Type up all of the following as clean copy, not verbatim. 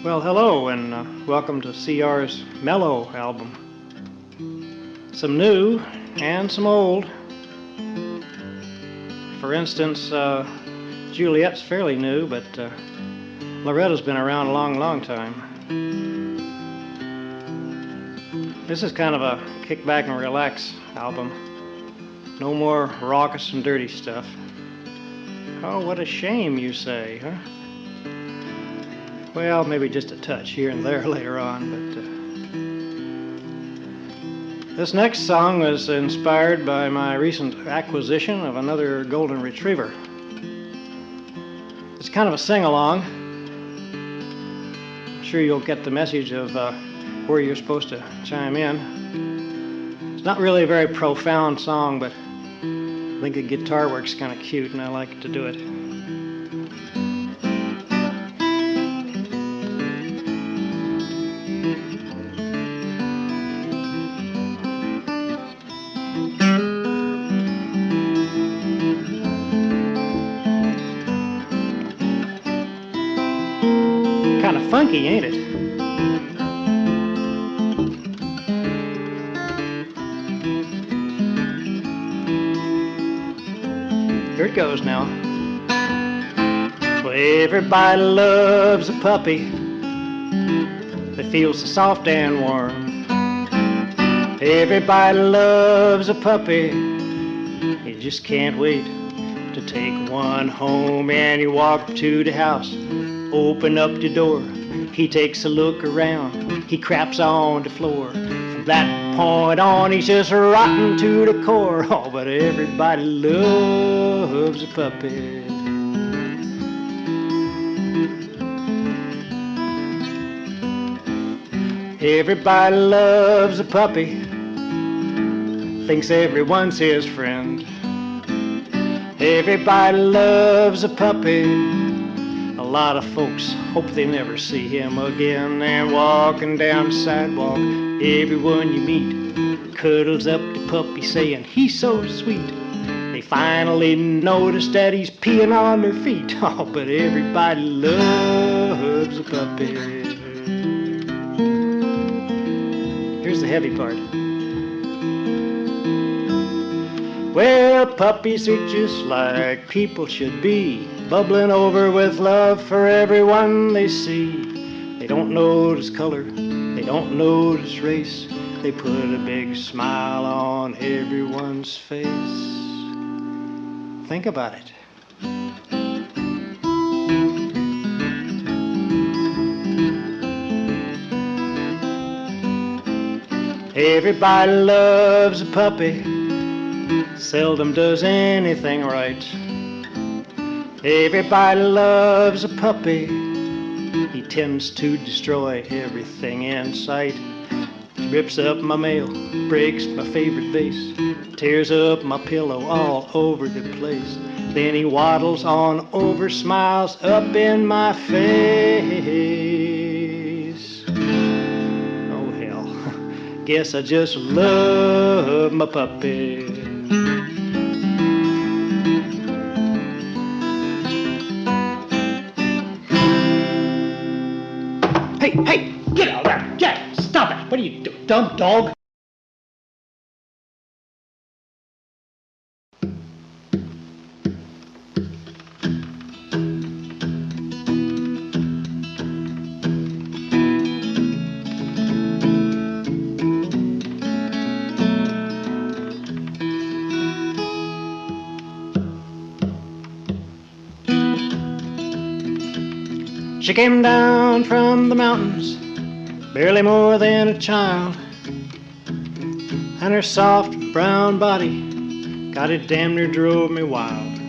Well, hello, and welcome to CR's Mellow album. Some new and some old. For instance, Juliet's fairly new, but Loretta's been around a long time. This is kind of a kick back and relax album. No more raucous and dirty stuff. Oh, what a shame, you say, huh? Well, maybe just a touch here and there later on, but this next song was inspired by my recent acquisition of another golden retriever. It's kind of a sing-along. I'm sure you'll get the message of where you're supposed to chime in. It's not really a very profound song, but I think the guitar work's kind of cute, and I like to do it. Kind of funky, ain't it? Here it goes now. Well, everybody loves a puppy that feels so soft and warm. Everybody loves a puppy. You just can't wait to take one home. And you walk to the house, open up the door, he takes a look around, he craps on the floor. From that point on, he's just rotten to the core. Oh, but everybody loves a puppy. Everybody loves a puppy, thinks everyone's his friend. Everybody loves a puppy. A lot of folks hope they never see him again. And walking down the sidewalk, everyone you meet cuddles up the puppy saying he's so sweet. They finally notice that he's peeing on their feet. Oh, but everybody loves a puppy. Here's the heavy part. Well, puppies are just like people should be, bubbling over with love for everyone they see. They don't notice color, they don't notice race. They put a big smile on everyone's face. Think about it. Everybody loves a puppy, seldom does anything right. Everybody loves a puppy, he tends to destroy everything in sight. Rips up my mail, breaks my favorite vase, tears up my pillow all over the place. Then he waddles on over, smiles up in my face. Oh hell, guess I just love my puppy. Hey, get out of there! Jack, stop it! What are you doing, dumb dog? She came down from the mountains, barely more than a child, and her soft brown body, God, it damn near drove me wild.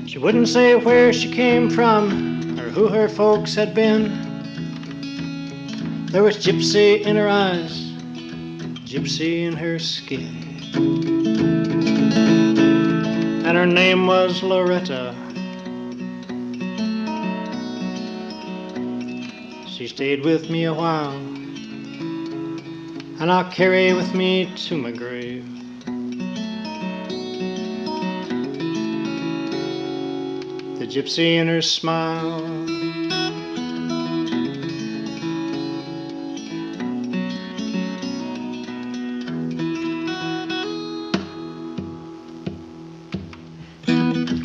She wouldn't say where she came from or who her folks had been. There was Gipsy in her eyes, Gipsy in her skin, and her name was Loretta. She stayed with me a while, and I'll carry with me to my grave the gypsy and her smile,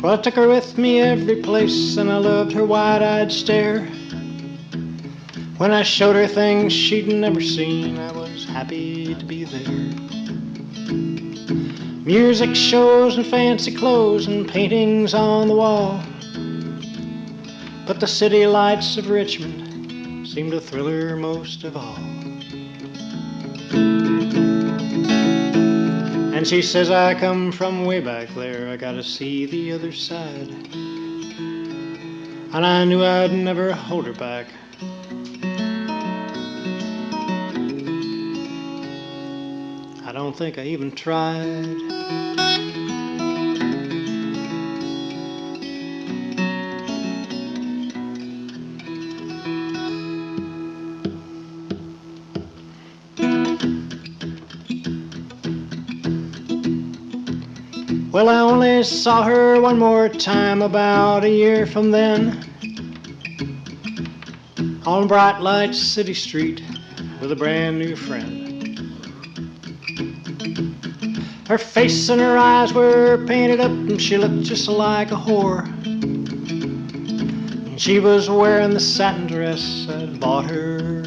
Well, I took her with me every place, and I loved her wide-eyed stare. When I showed her things she'd never seen, I was happy to be there. Music shows and fancy clothes and paintings on the wall, but the city lights of Richmond seemed to thrill her most of all. And she says, I come from way back there, I gotta see the other side. And I knew I'd never hold her back. I don't think I even tried. Well, I only saw her one more time about a year from then, on Bright Light City Street with a brand new friend. Her face and her eyes were painted up and she looked just like a whore. And she was wearing the satin dress I'd bought her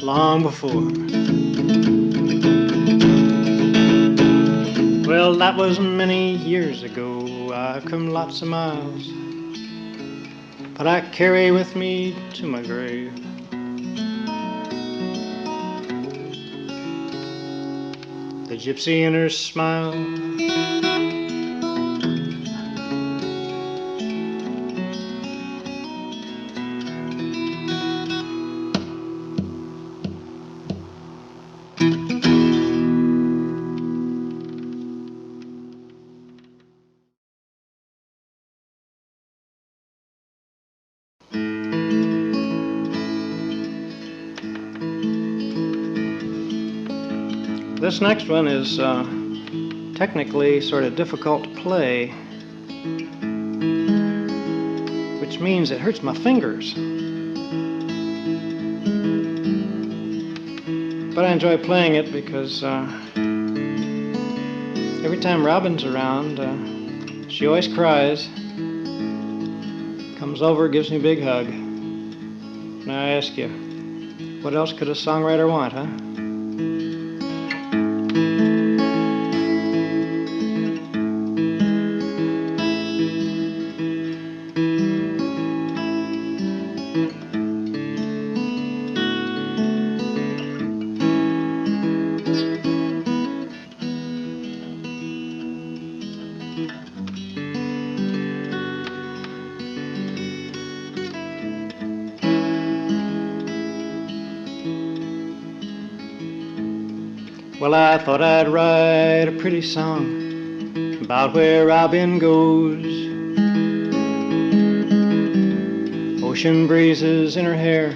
long before. Well, that was many years ago. I've come lots of miles, but I carry with me to my grave the gypsy in her smile. This next one is technically sort of difficult to play, which means it hurts my fingers. But I enjoy playing it because every time Robin's around, she always cries, comes over, gives me a big hug. Now I ask you, what else could a songwriter want, huh? Well, I thought I'd write a pretty song about where Robin goes. Ocean breezes in her hair,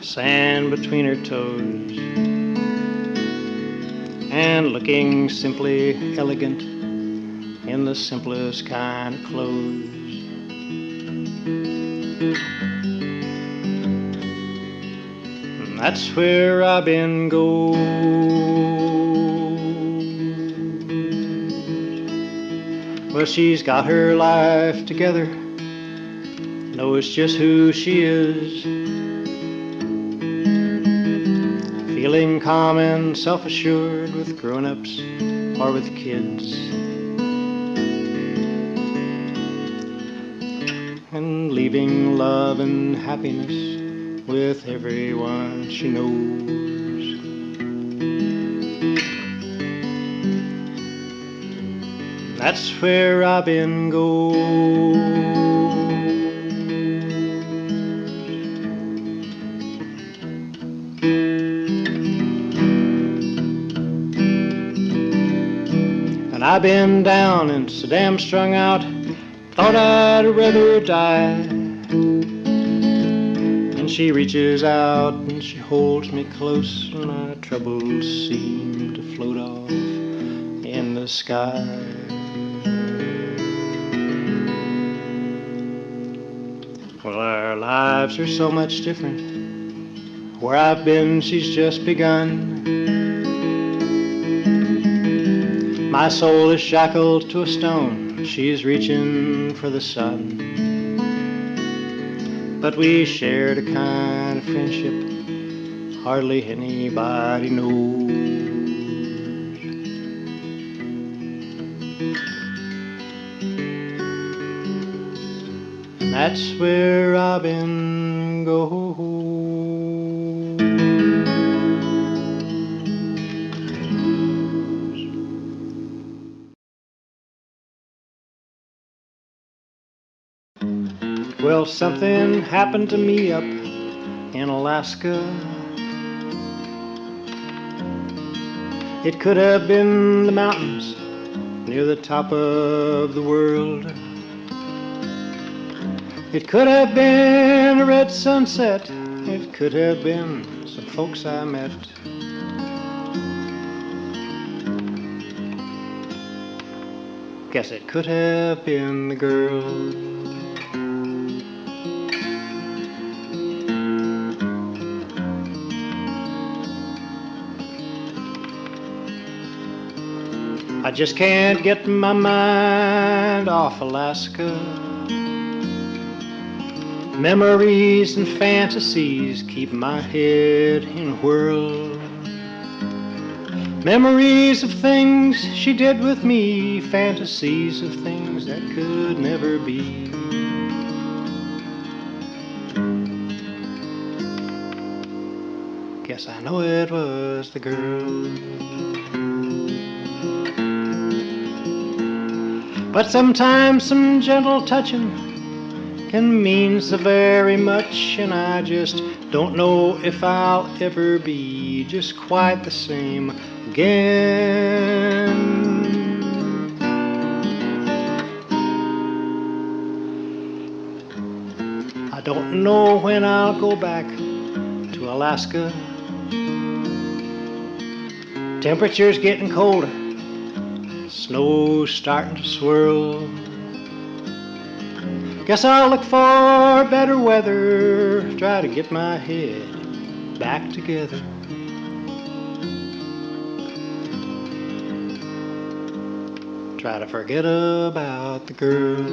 sand between her toes, and looking simply elegant in the simplest kind of clothes. And that's where Robin goes. Well, she's got her life together, knows just who she is, feeling calm and self-assured with grown-ups or with kids, and leaving love and happiness with everyone she knows. That's where Robin goes. And I've been down and so damn strung out, thought I'd rather die. And she reaches out and she holds me close, and my troubles seem to float off in the sky. Well, our lives are so much different. Where I've been, she's just begun. My soul is shackled to a stone, she's reaching for the sun. But we shared a kind of friendship hardly anybody knows. And that's where Robin goes. Well, something happened to me up in Alaska. It could have been the mountains near the top of the world. It could have been a red sunset. It could have been some folks I met. Guess it could have been the girl. I just can't get my mind off Alaska. Memories and fantasies keep my head in a whirl. Memories of things she did with me, fantasies of things that could never be. Guess I know it was the girl. But sometimes some gentle touching can mean so very much, and I just don't know if I'll ever be just quite the same again. I don't know when I'll go back to Alaska. Temperature's getting colder, snow's starting to swirl. Guess I'll look for better weather, try to get my head back together. Try to forget about the girl.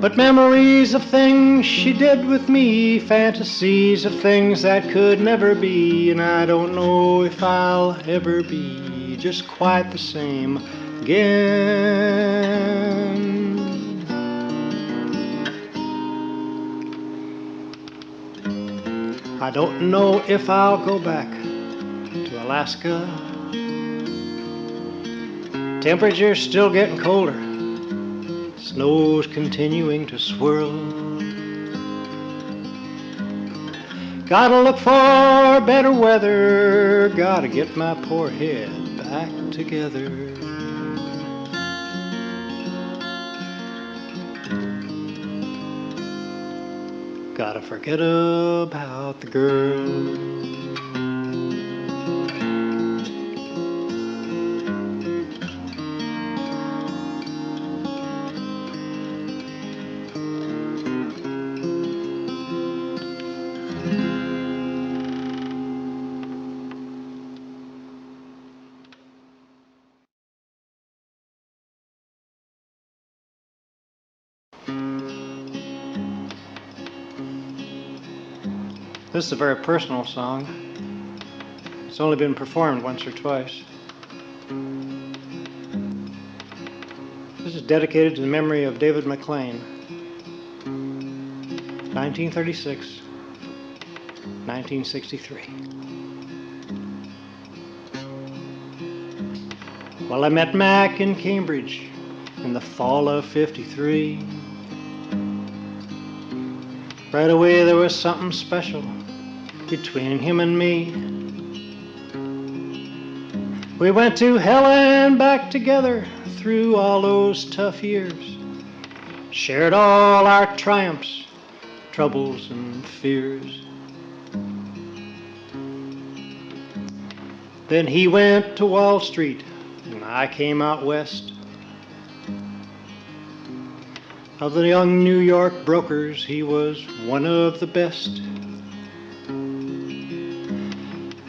But memories of things she did with me, fantasies of things that could never be, and I don't know if I'll ever be just quite the same again. I don't know if I'll go back to Alaska. Temperature's still getting colder, snow's continuing to swirl. Gotta look for better weather, gotta get my poor head back together. Gotta forget about the girl. This is a very personal song. It's only been performed once or twice. This is dedicated to the memory of David McLean. 1936, 1963. Well, I met Mac in Cambridge in the fall of '53. Right away there was something special between him and me. We went to hell and back together through all those tough years. Shared all our triumphs, troubles and fears. Then he went to Wall Street and I came out west. Of the young New York brokers, he was one of the best.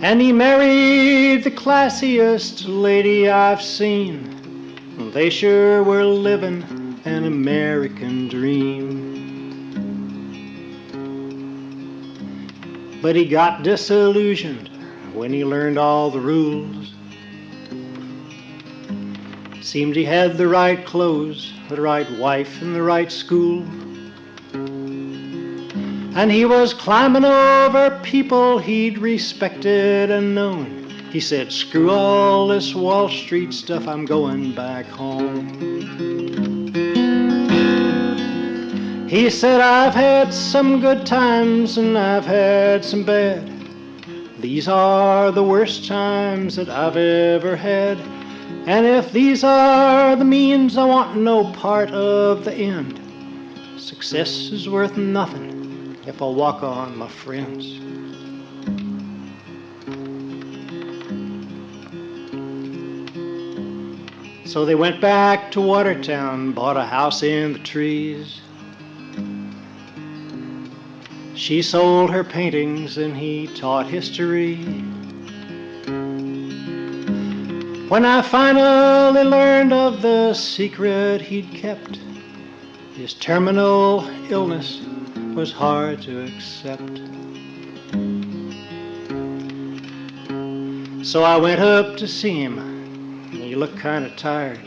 And he married the classiest lady I've seen. They sure were living an American dream. But he got disillusioned when he learned all the rules. Seemed he had the right clothes, the right wife, and the right school. And he was climbing over people he'd respected and known. He said, screw all this Wall Street stuff, I'm going back home. He said, I've had some good times and I've had some bad. These are the worst times that I've ever had. And if these are the means, I want no part of the end. Success is worth nothing if I walk on, my friends. So they went back to Watertown, bought a house in the trees. She sold her paintings and he taught history. When I finally learned of the secret he'd kept, his terminal illness was hard to accept. So I went up to see him. He looked kind of tired.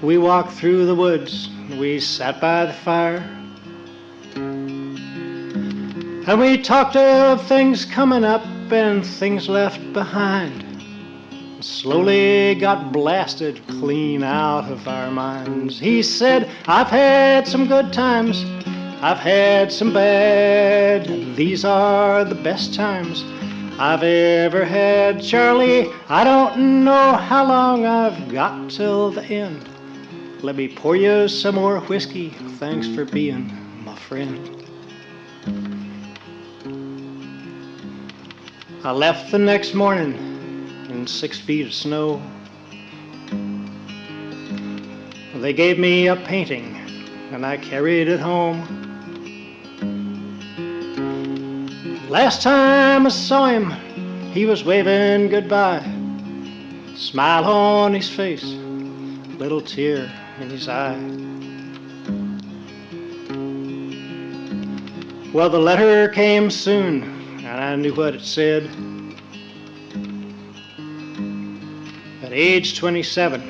We walked through the woods. We sat by the fire. And we talked of things coming up and things left behind. Slowly got blasted clean out of our minds. He said, I've had some good times, I've had some bad. These are the best times I've ever had. Charlie, I don't know how long I've got till the end. Let me pour you some more whiskey. Thanks for being my friend. I left the next morning in 6 feet of snow. They gave me a painting and I carried it home. Last time I saw him, he was waving goodbye. Smile on his face, little tear in his eye. Well, the letter came soon, and I knew what it said. At age 27,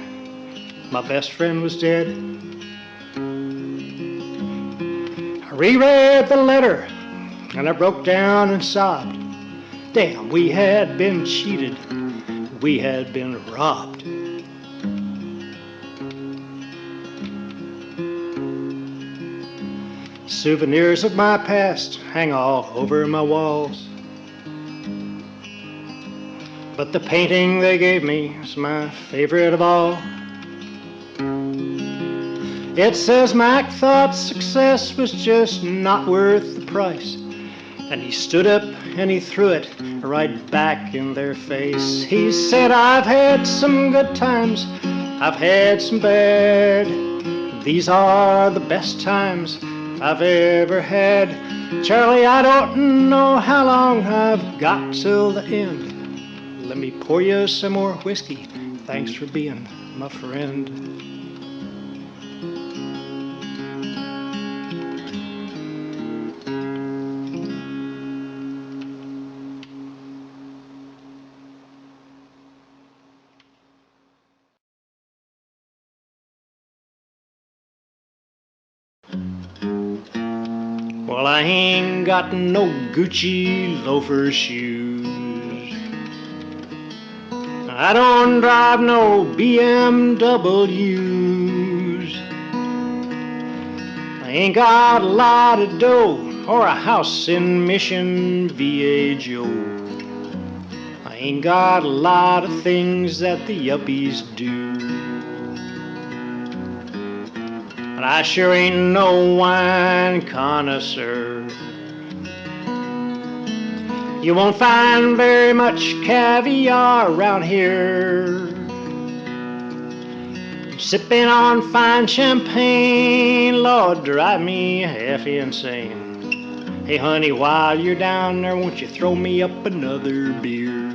my best friend was dead. I reread the letter, and I broke down and sobbed. Damn, we had been cheated. We had been robbed. Souvenirs of my past hang all over my walls. But the painting they gave me is my favorite of all. It says Mac thought success was just not worth the price. And he stood up and he threw it right back in their face. He said, I've had some good times, I've had some bad. These are the best times I've ever had. Charlie, I don't know how long I've got till the end. Let me pour you some more whiskey. Thanks for being my friend. Well, I ain't got no Gucci loafer shoes. I don't drive no BMWs. I ain't got a lot of dough or a house in Mission, VA, Joe. I ain't got a lot of things that the yuppies do. But I sure ain't no wine connoisseur. You won't find very much caviar around here. Sipping on fine champagne, Lord, drive me half insane. Hey honey, while you're down there, won't you throw me up another beer?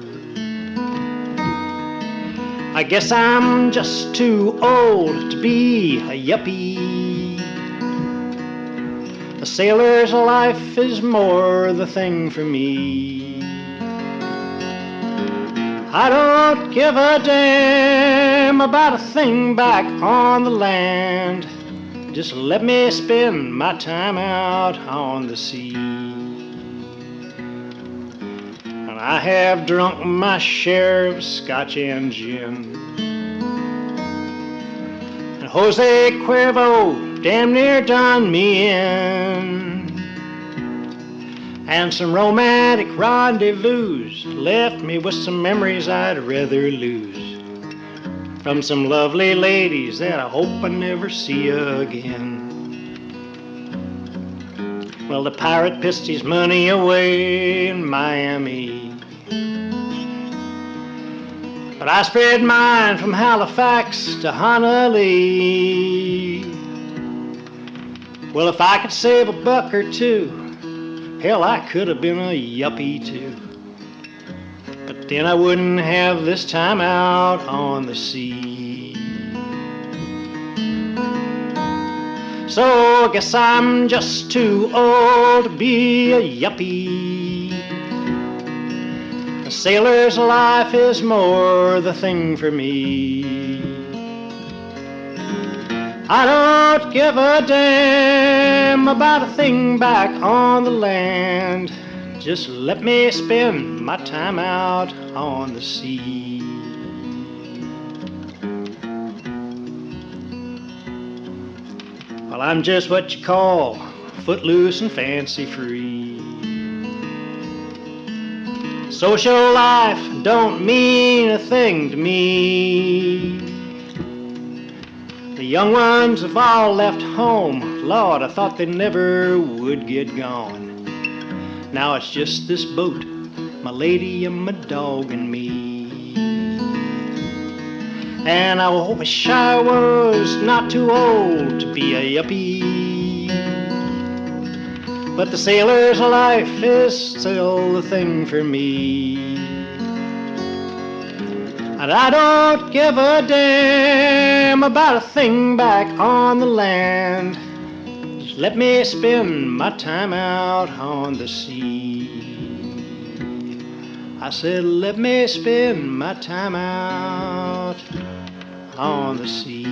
I guess I'm just too old to be a yuppie. A sailor's life is more the thing for me. I don't give a damn about a thing back on the land. Just let me spend my time out on the sea. And I have drunk my share of scotch and gin, and Jose Cuervo damn near done me in, and some romantic rendezvous left me with some memories I'd rather lose, from some lovely ladies that I hope I never see again. Well, the pirate pissed his money away in Miami, but I spread mine from Halifax to Honolulu. Well, if I could save a buck or two, hell, I could have been a yuppie too. But then I wouldn't have this time out on the sea. So I guess I'm just too old to be a yuppie. A sailor's life is more the thing for me. I don't give a damn about a thing back on the land. Just let me spend my time out on the sea. Well, I'm just what you call footloose and fancy free. Social life don't mean a thing to me. The young ones have all left home. Lord, I thought they never would get gone. Now it's just this boat, my lady and my dog and me. And I wish I was not too old to be a yuppie. But the sailor's life is still the thing for me. And I don't give a damn about a thing back on the land. Just let me spend my time out on the sea. I said, let me spend my time out on the sea.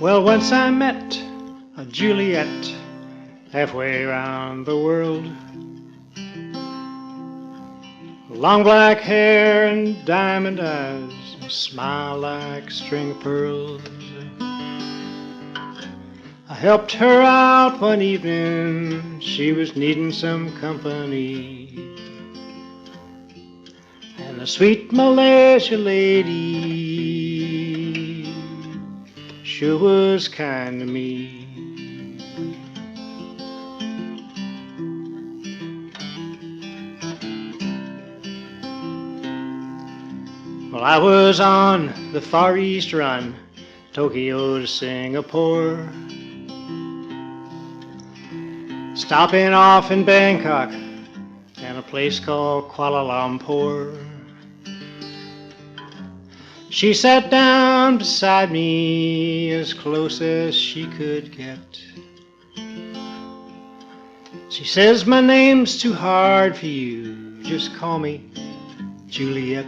Well, once I met a Juliet halfway around the world. Long black hair and diamond eyes, a smile like a string of pearls. I helped her out one evening, she was needing some company. And the sweet Malaysia lady sure was kind to me. Well, I was on the Far East run, Tokyo to Singapore, stopping off in Bangkok and a place called Kuala Lumpur. She sat down beside me as close as she could get. She says, my name's too hard for you, just call me Juliet.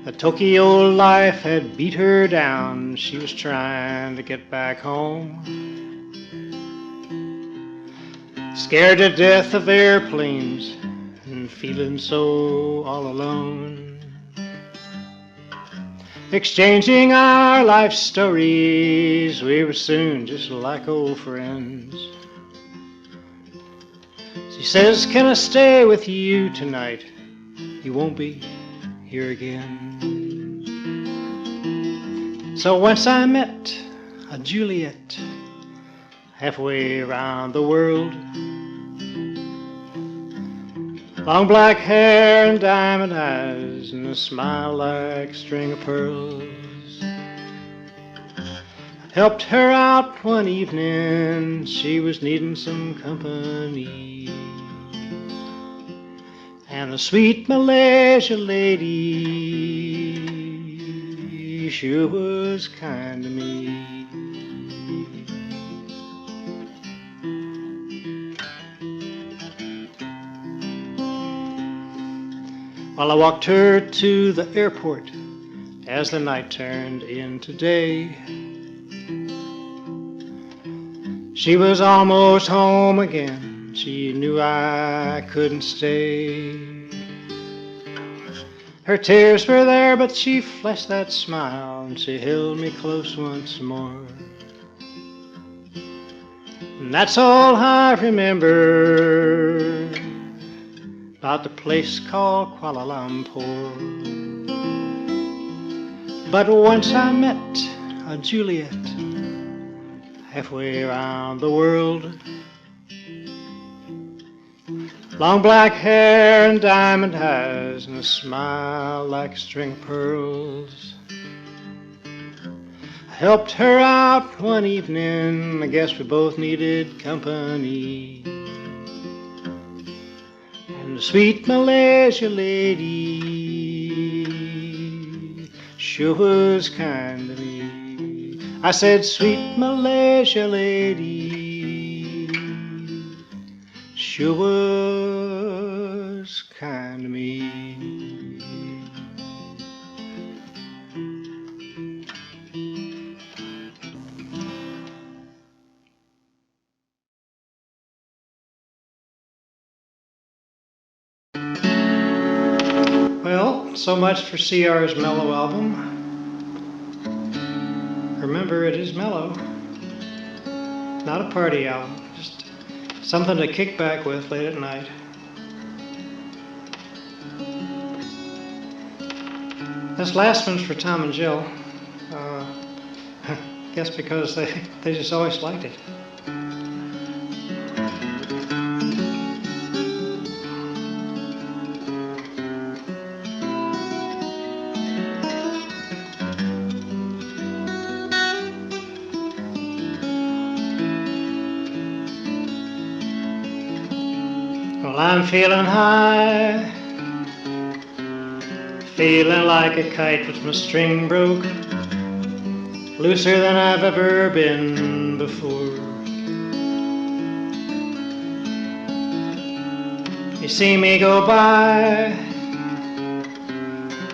The Tokyo life had beat her down, she was trying to get back home. Scared to death of airplanes and feeling so all alone. Exchanging our life stories, we were soon just like old friends. She says, can I stay with you tonight? You won't be here again. So once I met a Juliet halfway around the world. Long black hair and diamond eyes and a smile like a string of pearls. Helped her out one evening, she was needing some company. And the sweet Malaysia lady sure was kind to me. Well, I walked her to the airport as the night turned into day. She was almost home again. She knew I couldn't stay. Her tears were there, but she flashed that smile and she held me close once more. And that's all I remember about the place called Kuala Lumpur. But once I met a Juliet halfway around the world. Long black hair and diamond eyes and a smile like a string of pearls. I helped her out one evening, I guess we both needed company. And the sweet Malaysia lady sure was kind to me. I said, sweet Malaysia lady sure was kind to me. Well, so much for CR's Mellow album. Remember, it is mellow, not a party album, just something to kick back with late at night. This last one's for Tom and Jill. I guess because they just always liked it. Well, I'm feeling high, feeling like a kite with my string broke, looser than I've ever been before. You see me go by,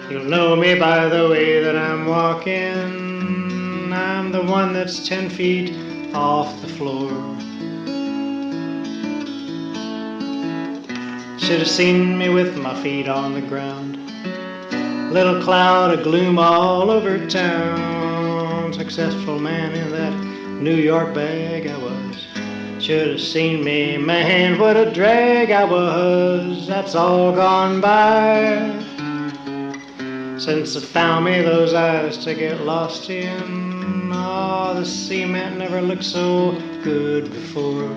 you'll know me by the way that I'm walking. I'm the one that's 10 feet off the floor. Should have seen me with my feet on the ground. Little cloud of gloom all over town. Successful man in that New York bag I was. Should have seen me, man, what a drag I was. That's all gone by. Since I found me those eyes to get lost in. Oh, the cement never looked so good before.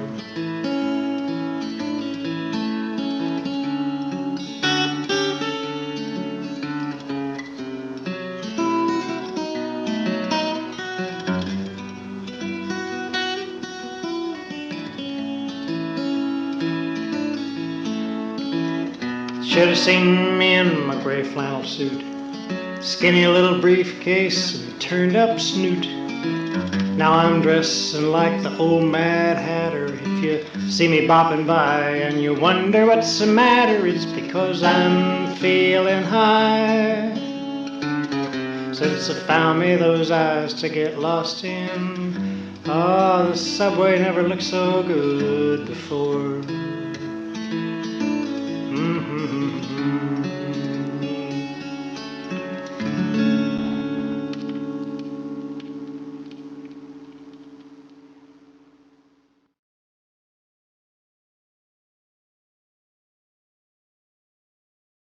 Should have seen me in my gray flannel suit, skinny little briefcase and turned up snoot. Now I'm dressing like the old Mad Hatter. If you see me bopping by and you wonder what's the matter, it's because I'm feeling high. Since I found me those eyes to get lost in. Oh, the subway never looked so good before.